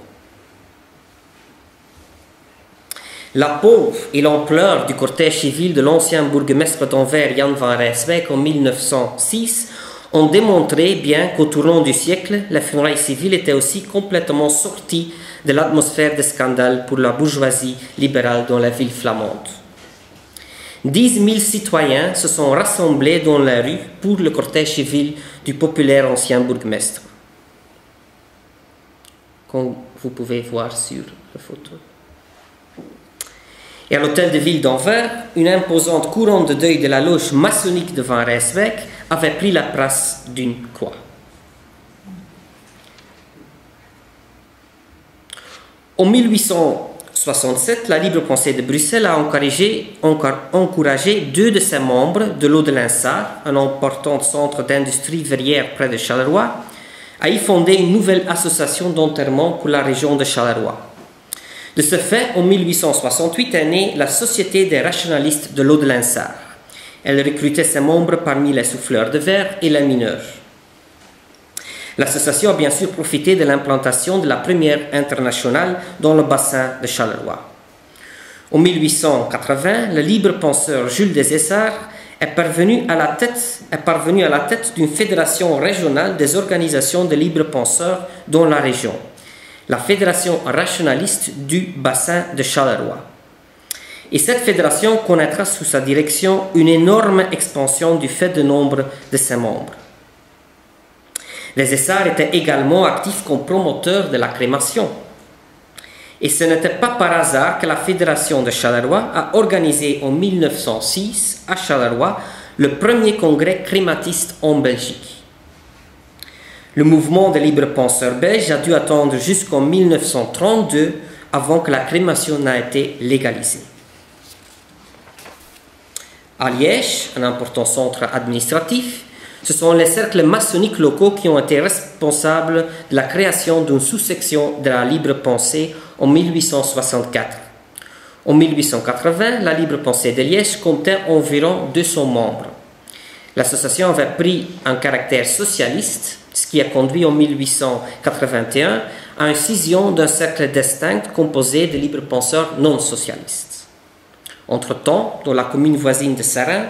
La pompe et l'ampleur du cortège civil de l'ancien bourgmestre d'Anvers, Jan van Rijswijk, en 1906, ont démontré bien qu'au tournant du siècle, les funérailles civiles étaient aussi complètement sorties de l'atmosphère de scandale pour la bourgeoisie libérale dans la ville flamande. 10 000 citoyens se sont rassemblés dans la rue pour le cortège civil du populaire ancien bourgmestre, comme vous pouvez voir sur la photo. Et à l'hôtel de ville d'Anvers, une imposante couronne de deuil de la loge maçonnique de Van Rijswijk avait pris la place d'une croix. En 1867, la libre pensée de Bruxelles a encouragé deux de ses membres de l'Eau de l'Insart, un important centre d'industrie verrière près de Charleroi, à y fonder une nouvelle association d'enterrement pour la région de Charleroi. De ce fait, en 1868 est née la Société des rationalistes de l'Eau de l'Insart. Elle recrutait ses membres parmi les souffleurs de verre et les mineurs. L'association a bien sûr profité de l'implantation de la première internationale dans le bassin de Charleroi. En 1880, le libre penseur Jules des Essarts est parvenu à la tête d'une fédération régionale des organisations de libres penseurs dans la région, la Fédération rationaliste du bassin de Charleroi. Et cette fédération connaîtra sous sa direction une énorme expansion du fait du nombre de ses membres. Les Essarts étaient également actifs comme promoteurs de la crémation. Et ce n'était pas par hasard que la Fédération de Charleroi a organisé en 1906 à Charleroi le premier congrès crématiste en Belgique. Le mouvement des libres penseurs belges a dû attendre jusqu'en 1932 avant que la crémation n'ait été légalisée. À Liège, un important centre administratif, ce sont les cercles maçonniques locaux qui ont été responsables de la création d'une sous-section de la libre pensée en 1864. En 1880, la libre pensée de Liège comptait environ 200 membres. L'association avait pris un caractère socialiste, ce qui a conduit en 1881 à une scission d'un cercle distinct composé de libres penseurs non socialistes. Entre-temps, dans la commune voisine de Sarin,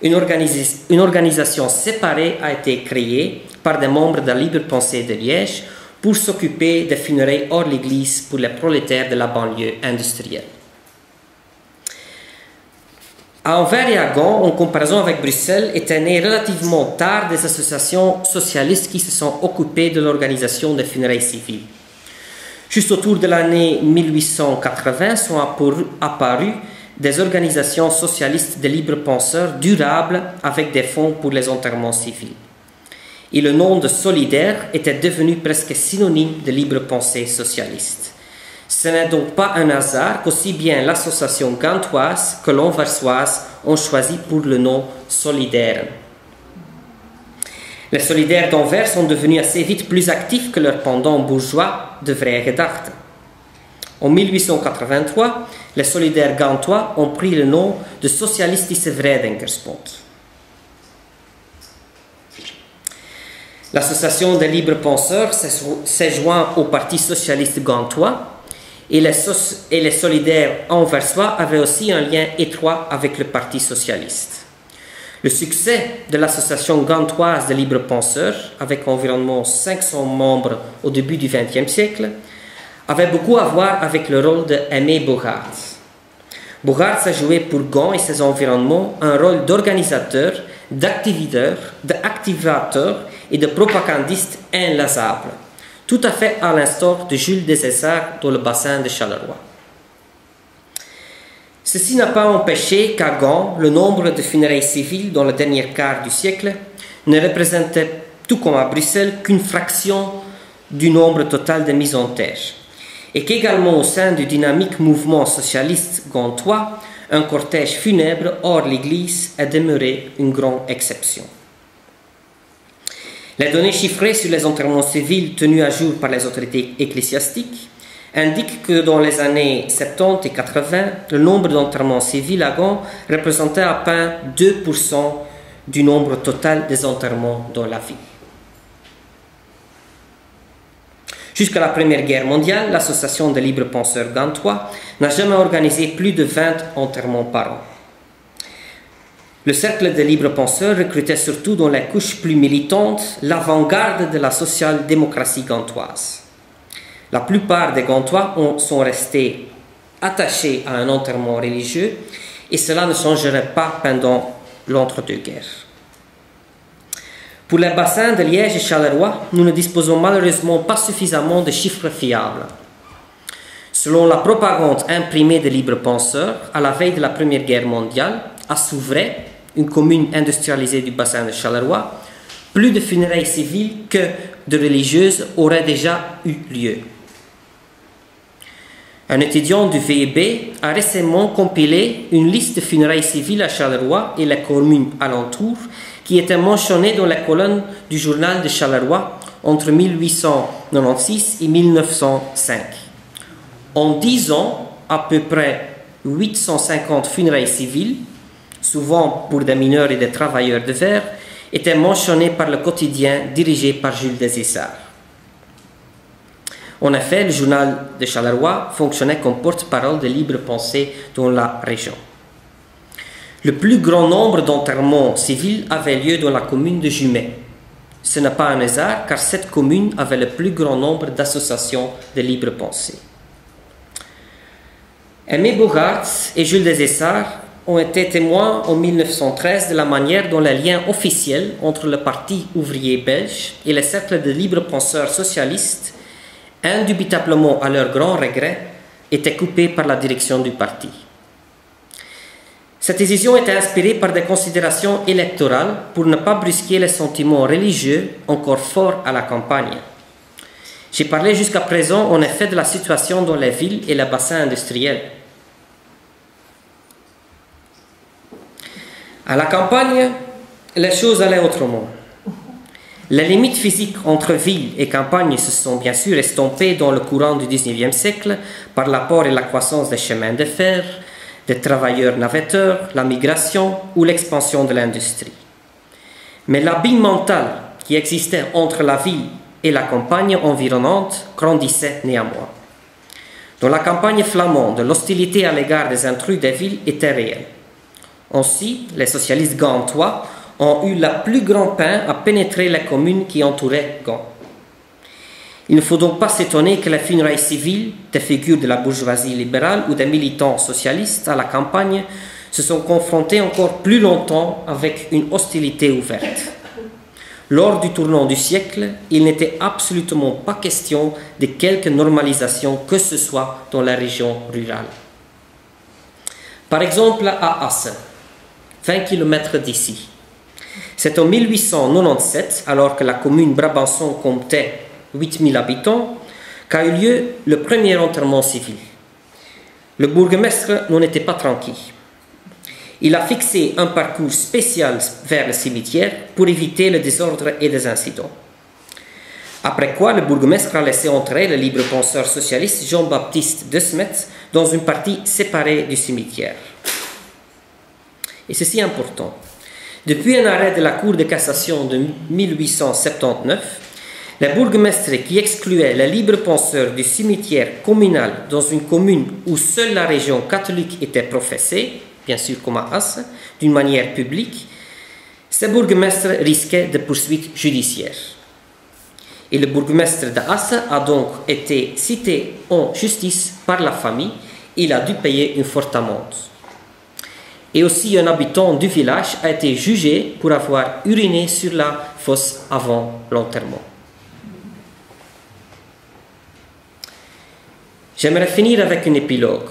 une organisation séparée a été créée par des membres de la libre pensée de Liège pour s'occuper des funérailles hors l'église pour les prolétaires de la banlieue industrielle. À Anvers et à Gand, en comparaison avec Bruxelles, étaient nées relativement tard des associations socialistes qui se sont occupées de l'organisation des funérailles civiles. Juste autour de l'année 1880 sont apparues des organisations socialistes de libres penseurs durables avec des fonds pour les enterrements civils. Et le nom de Solidaire était devenu presque synonyme de libre pensée socialiste. Ce n'est donc pas un hasard qu'aussi bien l'association gantoise que l'anversoise ont choisi pour le nom Solidaire. Les solidaires d'Anvers sont devenus assez vite plus actifs que leurs pendants bourgeois de Vrijgedachten. En 1883, les solidaires gantois ont pris le nom de Socialistische Vrijdenkersbond. L'association des libres penseurs s'est jointe au Parti socialiste gantois et les solidaires anversois avaient aussi un lien étroit avec le Parti socialiste. Le succès de l'association gantoise des libres penseurs, avec environ 500 membres au début du XXe siècle, avait beaucoup à voir avec le rôle de Aimé Bogaerts. Bogaerts a joué pour Gand et ses environnements un rôle d'organisateur, d'activateur et de propagandiste inlassable, tout à fait à l'instar de Jules Desessarts dans le bassin de Charleroi. Ceci n'a pas empêché qu'à Gand, le nombre de funérailles civiles dans le dernier quart du siècle ne représentait, tout comme à Bruxelles, qu'une fraction du nombre total de mises en terre, et qu'également au sein du dynamique mouvement socialiste gantois, un cortège funèbre hors l'église est demeuré une grande exception. Les données chiffrées sur les enterrements civils tenus à jour par les autorités ecclésiastiques indiquent que dans les années 70 et 80, le nombre d'enterrements civils à Gand représentait à peine 2% du nombre total des enterrements dans la ville. Jusqu'à la Première Guerre mondiale, l'association des libres penseurs gantois n'a jamais organisé plus de 20 enterrements par an. Le cercle des libres penseurs recrutait surtout dans les couches plus militantes l'avant-garde de la social-démocratie gantoise. La plupart des Gantois sont restés attachés à un enterrement religieux et cela ne changerait pas pendant l'entre-deux-guerres. Pour les bassins de Liège et Charleroi, nous ne disposons malheureusement pas suffisamment de chiffres fiables. Selon la propagande imprimée des libres penseurs, à la veille de la Première Guerre mondiale, à Souvray, une commune industrialisée du bassin de Charleroi, plus de funérailles civiles que de religieuses auraient déjà eu lieu. Un étudiant du VEB a récemment compilé une liste de funérailles civiles à Charleroi et les communes alentours qui étaient mentionnées dans les colonnes du journal de Charleroi entre 1896 et 1905. En 10 ans, à peu près 850 funérailles civiles, souvent pour des mineurs et des travailleurs de verre, étaient mentionnées par le quotidien dirigé par Jules Desessarts. En effet, le journal de Charleroi fonctionnait comme porte-parole de libre pensée dans la région. Le plus grand nombre d'enterrements civils avait lieu dans la commune de Jumet. Ce n'est pas un hasard car cette commune avait le plus grand nombre d'associations de libre pensée. Aimé Bogaerts et Jules Desessarts ont été témoins en 1913 de la manière dont les liens officiels entre le Parti ouvrier belge et les cercles de libre penseurs socialistes, indubitablement à leur grand regret, étaient coupés par la direction du parti. Cette décision était inspirée par des considérations électorales pour ne pas brusquer les sentiments religieux encore forts à la campagne. J'ai parlé jusqu'à présent en effet de la situation dans les villes et les bassins industriels. À la campagne, les choses allaient autrement. Les limites physiques entre ville et campagne se sont bien sûr estompées dans le courant du XIXe siècle par l'apport et la croissance des chemins de fer, des travailleurs navetteurs, la migration ou l'expansion de l'industrie. Mais l'abîme mental qui existait entre la ville et la campagne environnante grandissait néanmoins. Dans la campagne flamande, l'hostilité à l'égard des intrus des villes était réelle. Ainsi, les socialistes gantois ont eu la plus grande peine à pénétrer les communes qui entouraient Gand. Il ne faut donc pas s'étonner que les funérailles civiles des figures de la bourgeoisie libérale ou des militants socialistes à la campagne se sont confrontés encore plus longtemps avec une hostilité ouverte. Lors du tournant du siècle, il n'était absolument pas question de quelque normalisation que ce soit dans la région rurale. Par exemple, à Asse, 20 km d'ici. C'est en 1897, alors que la commune Brabançon comptait 8000 habitants, qu'a eu lieu le premier enterrement civil. Le bourgmestre n'en était pas tranquille. Il a fixé un parcours spécial vers le cimetière pour éviter le désordre et des incidents. Après quoi, le bourgmestre a laissé entrer le libre penseur socialiste Jean-Baptiste de Smet dans une partie séparée du cimetière. Et ceci est important. Depuis un arrêt de la Cour de cassation de 1879, le bourgmestre qui excluait le libre penseur du cimetière communal dans une commune où seule la région catholique était professée, bien sûr comme à Asse, d'une manière publique, ce bourgmestre risquait de poursuites judiciaires. Et le bourgmestre d'Asse a donc été cité en justice par la famille. Il a dû payer une forte amende. Et aussi un habitant du village a été jugé pour avoir uriné sur la fosse avant l'enterrement. J'aimerais finir avec une épilogue.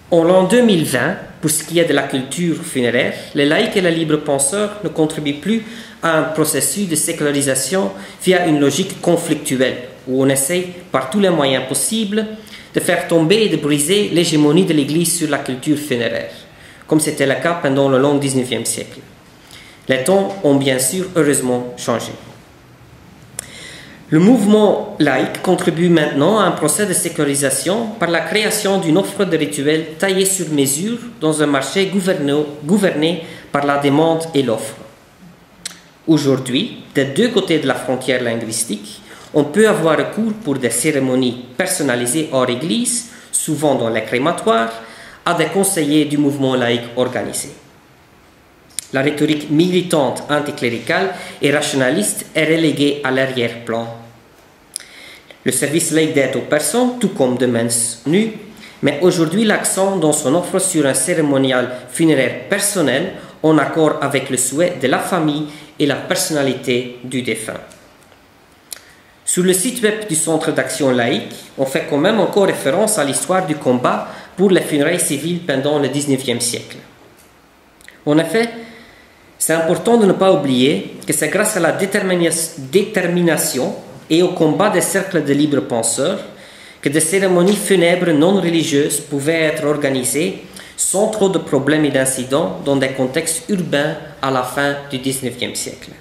En l'an 2020, pour ce qui est de la culture funéraire, les laïcs et les libres penseurs ne contribuent plus à un processus de sécularisation via une logique conflictuelle, où on essaye par tous les moyens possibles de faire tomber et de briser l'hégémonie de l'Église sur la culture funéraire, comme c'était le cas pendant le long 19e siècle. Les temps ont bien sûr heureusement changé. Le mouvement laïque contribue maintenant à un procès de sécularisation par la création d'une offre de rituels taillée sur mesure dans un marché gouverné par la demande et l'offre. Aujourd'hui, des deux côtés de la frontière linguistique, on peut avoir recours pour des cérémonies personnalisées hors église, souvent dans les crématoires, à des conseillers du mouvement laïque organisé. La rhétorique militante anticléricale et rationaliste est reléguée à l'arrière-plan. Le service laïque d'aide aux personnes, tout comme de Mens Nu, met aujourd'hui l'accent dans son offre sur un cérémonial funéraire personnel en accord avec le souhait de la famille et la personnalité du défunt. Sur le site web du Centre d'action laïque, on fait quand même encore référence à l'histoire du combat pour les funérailles civiles pendant le XIXe siècle. En effet, c'est important de ne pas oublier que c'est grâce à la détermination et au combat des cercles de libres penseurs que des cérémonies funèbres non religieuses pouvaient être organisées sans trop de problèmes et d'incidents dans des contextes urbains à la fin du XIXe siècle.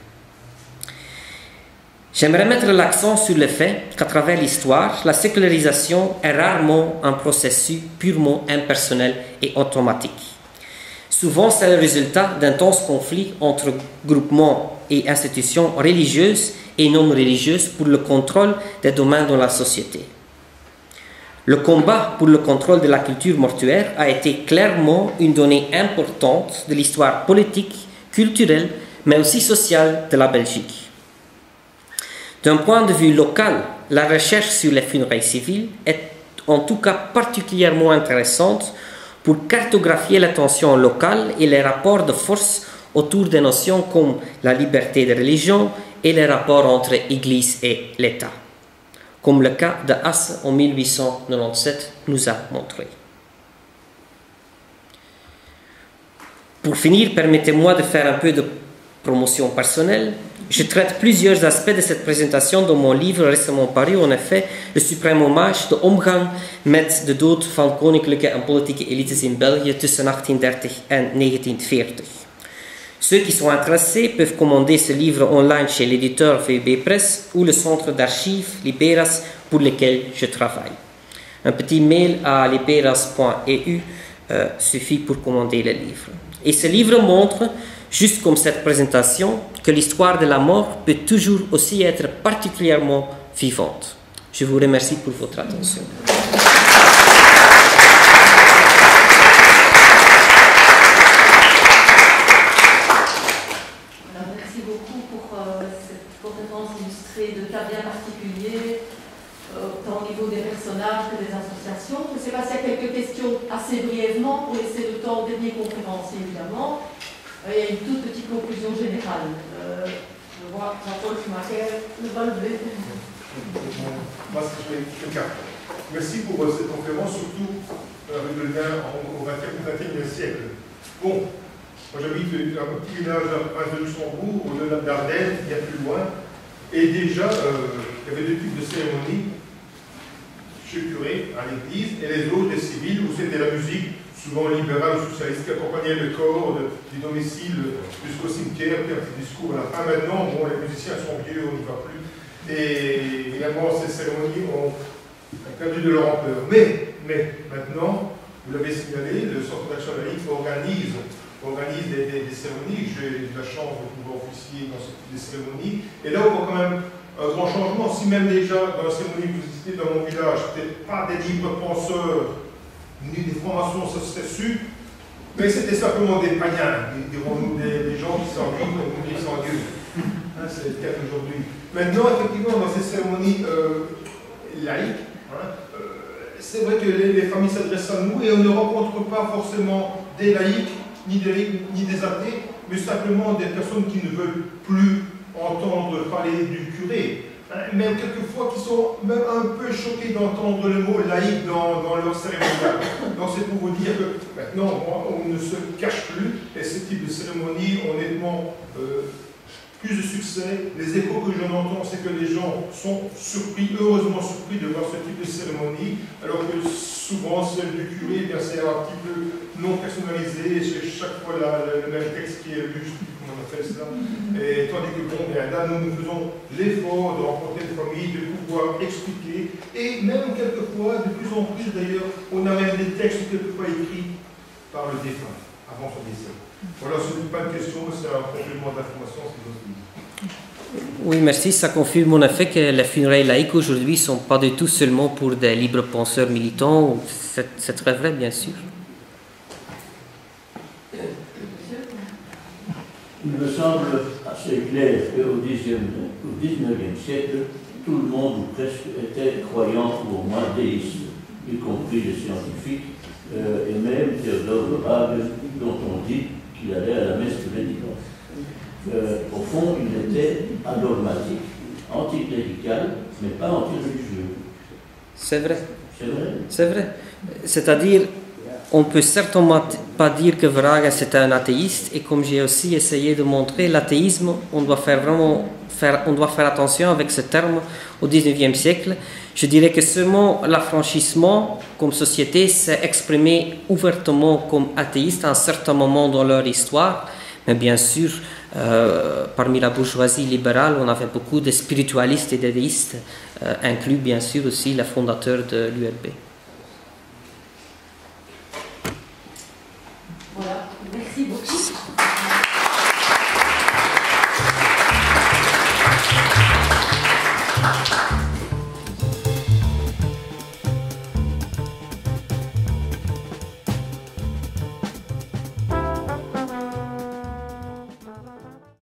J'aimerais mettre l'accent sur le fait qu'à travers l'histoire, la sécularisation est rarement un processus purement impersonnel et automatique. Souvent, c'est le résultat d'intenses conflits entre groupements et institutions religieuses et non religieuses pour le contrôle des domaines dans la société. Le combat pour le contrôle de la culture mortuaire a été clairement une donnée importante de l'histoire politique, culturelle, mais aussi sociale de la Belgique. D'un point de vue local, la recherche sur les funérailles civiles est en tout cas particulièrement intéressante pour cartographier la tension locale et les rapports de force autour des notions comme la liberté de religion et les rapports entre Église et l'État, comme le cas de Asse en 1897 nous a montré. Pour finir, permettez-moi de faire un peu de promotion personnelle. Je traite plusieurs aspects de cette présentation dans mon livre récemment paru, en effet, Le suprême hommage, de omgang met de dood van koninklijke en politieke elites in België tussen 1830 en 1940. Ceux qui sont intéressés peuvent commander ce livre online chez l'éditeur VUB Press ou le centre d'archives Liberas pour lequel je travaille. Un petit mail à liberas.eu suffit pour commander le livre. Et ce livre montre, juste comme cette présentation, que l'histoire de la mort peut toujours aussi être particulièrement vivante. Je vous remercie pour votre attention. Merci beaucoup pour cette conférence illustrée de cas bien particuliers, tant au niveau des personnages que des associations. Je ne sais pas s'il y a quelques questions assez brièvement pour laisser le temps au dernier conférencier, évidemment. Il y a une toute petite conclusion générale. général. Je vois Jean-Paul Schumacher le bas levé. Moi, je vais merci pour cette conférence, surtout avec le lien au XXe siècle. Bon, moi j'habite un petit village de Luxembourg, au-delà d'Ardennes, bien plus loin, et déjà il y avait deux types de cérémonies, chez le curé, à l'église, et les autres, les civils, où c'était la musique, souvent libérale ou socialiste, qui accompagnait le corps du domicile jusqu'au cimetière, puis un petit discours à la fin. Maintenant, bon, les musiciens sont vieux, on n'y va plus, et évidemment ces cérémonies ont perdu de leur ampleur. Mais maintenant, vous l'avez signalé, le Centre d'action laïque organise des cérémonies. J'ai eu la chance de pouvoir officier dans ce type de cérémonie. Et là, on voit quand même un grand changement. Si même déjà, dans la cérémonie que vous citez dans mon village, c'était pas des libres penseurs, ni des francs-maçons, ça serait su, mais c'était simplement des païens, dirons-nous, des gens qui s'engueulent, comme vous dites, s'engueulent. C'est le cas d'aujourd'hui. Maintenant, effectivement, dans ces cérémonies laïques, c'est vrai que les familles s'adressent à nous et on ne rencontre pas forcément des laïcs, ni des athées, mais simplement des personnes qui ne veulent plus entendre parler du curé. Même quelquefois qui sont même un peu choqués d'entendre le mot laïque dans leur cérémonie. Donc c'est pour vous dire que maintenant on ne se cache plus et ce type de cérémonie, honnêtement, plus de succès. Les échos que j'en entends, c'est que les gens sont surpris, heureusement surpris de voir ce type de cérémonie, alors que souvent celle du curé, c'est un petit peu non personnalisé, c'est chaque fois le même texte qui est lu, je ne sais plus comment on appelle ça. Et tandis que bon, bien là, nous faisons l'effort de rencontrer des familles, de pouvoir expliquer, et même quelquefois, de plus en plus d'ailleurs, on a même des textes quelquefois écrits par le défunt, avant son décès. Voilà, ce n'est pas une question, c'est un complément d'information, c'est votre vie. Oui, merci. Ça confirme en effet que les funérailles laïques aujourd'hui ne sont pas du tout seulement pour des libres penseurs militants. C'est très vrai, bien sûr. Il me semble assez clair qu'au XIXe siècle, tout le monde ou presque était croyant ou au moins déiste, y compris les scientifiques, et même Théodore de Bâle, dont on dit qu'il allait à la messe tous les dimanches. Au fond, il était adogmatique, anticlérical, mais pas antireligieux. C'est vrai. C'est vrai. C'est vrai. C'est-à-dire, on ne peut certainement pas dire que Vraga c'est un athéiste, et comme j'ai aussi essayé de montrer, l'athéisme, on doit faire attention avec ce terme au XIXe siècle. Je dirais que seulement l'affranchissement comme société s'est exprimé ouvertement comme athéiste à un certain moment dans leur histoire, mais bien sûr, parmi la bourgeoisie libérale, on avait beaucoup de spiritualistes et d'athéistes, inclus bien sûr aussi les fondateurs de l'ULB.